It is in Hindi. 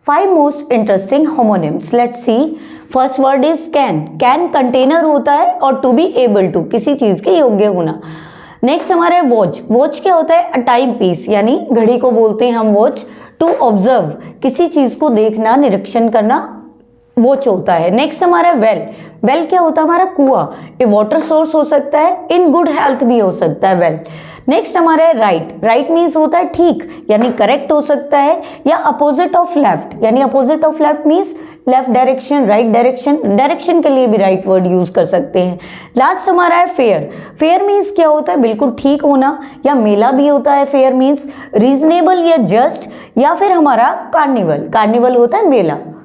5 most interesting homonyms, let's see. First word is can. Can container होता है और टू बी एबल टू, किसी चीज के योग्य होना। नेक्स्ट हमारा है वॉच। वॉच क्या होता है? अ टाइम पीस, यानी घड़ी को बोलते हैं हम वॉच। टू ऑब्जर्व, किसी चीज को देखना, निरीक्षण करना, वॉच होता है। नेक्स्ट हमारा वेल। वेल क्या होता है? हमारा कुआं। ये वाटर सोर्स हो सकता है, इन गुड हेल्थ भी हो सकता है वेल। नेक्स्ट हमारा है राइट। राइट मीन्स होता है ठीक, यानी करेक्ट हो सकता है, या अपोजिट ऑफ लेफ्ट, यानी opposite of left means left direction, right direction. Direction के लिए भी राइट वर्ड यूज कर सकते हैं। लास्ट हमारा है फेयर। फेयर मीन्स क्या होता है? बिल्कुल ठीक होना, या मेला भी होता है फेयर मीन्स। रीजनेबल या जस्ट, या फिर हमारा कार्निवल। कार्निवल होता है मेला।